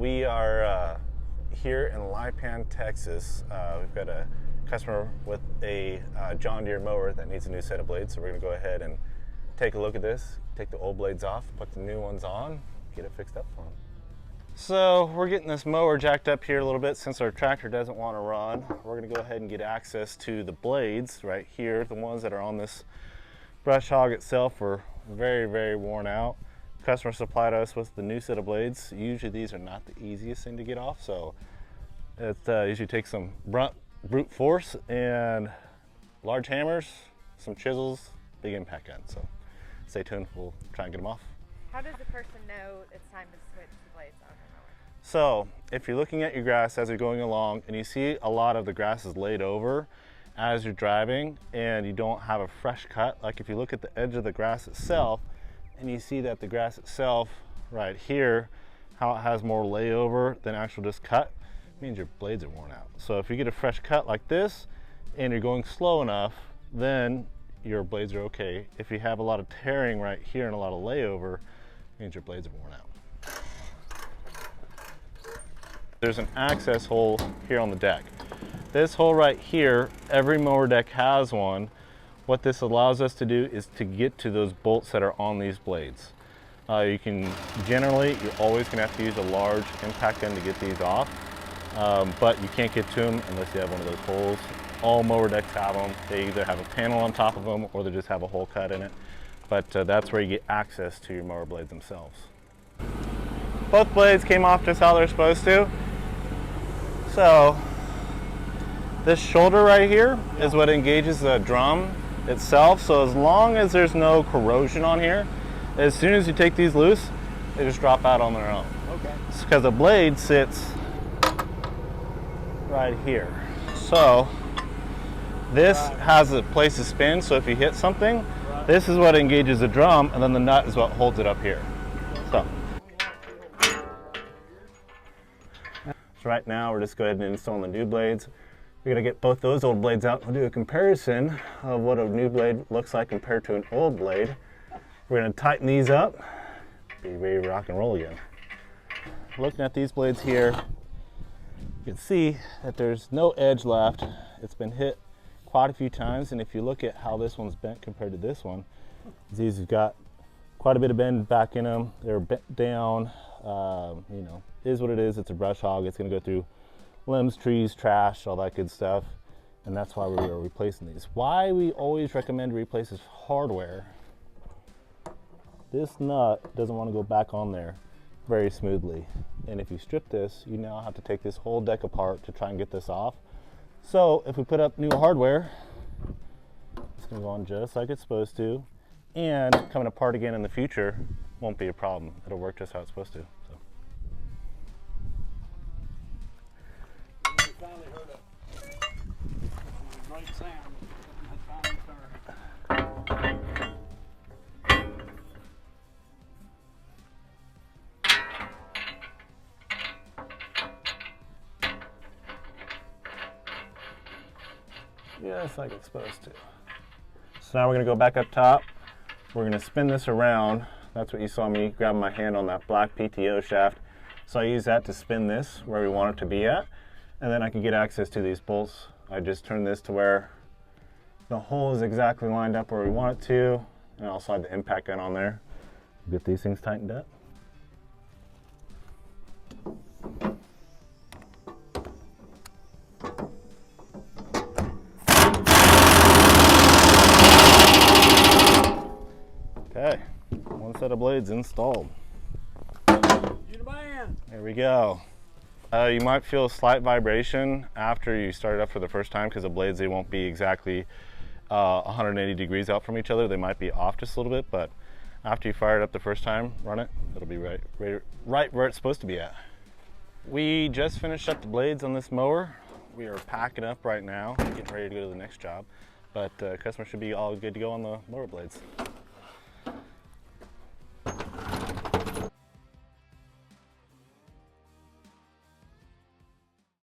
We are here in Lipan, Texas. We've got a customer with a John Deere mower that needs a new set of blades, so we're going to go ahead and take a look at this, take the old blades off, put the new ones on, get it fixed up for them. So we're getting this mower jacked up here a little bit since our tractor doesn't want to run. We're going to go ahead and get access to the blades right here. The ones that are on this brush hog itself are very, very worn out. Customer supplied us with the new set of blades. Usually these are not the easiest thing to get off, so it usually takes some brute force and large hammers, some chisels, big impact gun. So stay tuned, we'll try and get them off. How does the person know it's time to switch the blades on their mower? So if you're looking at your grass as you're going along and you see a lot of the grass is laid over as you're driving and you don't have a fresh cut, like if you look at the edge of the grass itself and you see that the grass itself right here, how it has more layover than actual just cut, means your blades are worn out. So if you get a fresh cut like this and you're going slow enough, then your blades are okay. If you have a lot of tearing right here and a lot of layover, means your blades are worn out. There's an access hole here on the deck. This hole right here, every mower deck has one. What this allows us to do is to get to those bolts that are on these blades. You can generally, you're always going to have to use a large impact gun to get these off, but you can't get to them unless you have one of those holes. All mower decks have them. They either have a panel on top of them or they just have a hole cut in it. But that's where you get access to your mower blades themselves. Both blades came off just how they're supposed to. So this shoulder right here is what engages the drum itself. So as long as there's no corrosion on here, as soon as you take these loose, they just drop out on their own. Okay. It's because the blade sits right here. So this has a place to spin, so if you hit something, this is what engages the drum, and then the nut is what holds it up here. So right now we're just going to install the new blades. We're going to get both those old blades out. We'll do a comparison of what a new blade looks like compared to an old blade. We're going to tighten these up, be ready to rock and roll again. Looking at these blades here, you can see that there's no edge left. It's been hit quite a few times, and if you look at how this one's bent compared to this one, these have got quite a bit of bend back in them. They're bent down. You know, it is what it is. It's a brush hog. It's going to go through limbs, trees, trash, all that good stuff, and that's why we are replacing these. Why we always recommend to replace this hardware. This nut doesn't want to go back on there very smoothly, and if you strip this, you now have to take this whole deck apart to try and get this off. So if we put up new hardware, it's going to go on just like it's supposed to, and coming apart again in the future won't be a problem. It'll work just how it's supposed to. So. We finally heard a great sound. It finally started. Just like it's supposed to. So now we're going to go back up top. We're going to spin this around. That's what you saw me grabbing my hand on, that black PTO shaft. So I use that to spin this where we want it to be at, and then I can get access to these bolts. I just turn this to where the hole is exactly lined up where we want it to, and I'll slide the impact gun on there. Get these things tightened up. Okay, one set of blades installed. There we go. You might feel a slight vibration after you start it up for the first time because the blades, they won't be exactly 180 degrees out from each other. They might be off just a little bit, but after you fire it up the first time, run it, it'll be right where it's supposed to be at. We just finished up the blades on this mower. We are packing up right now, getting ready to go to the next job, but customer should be all good to go on the mower blades.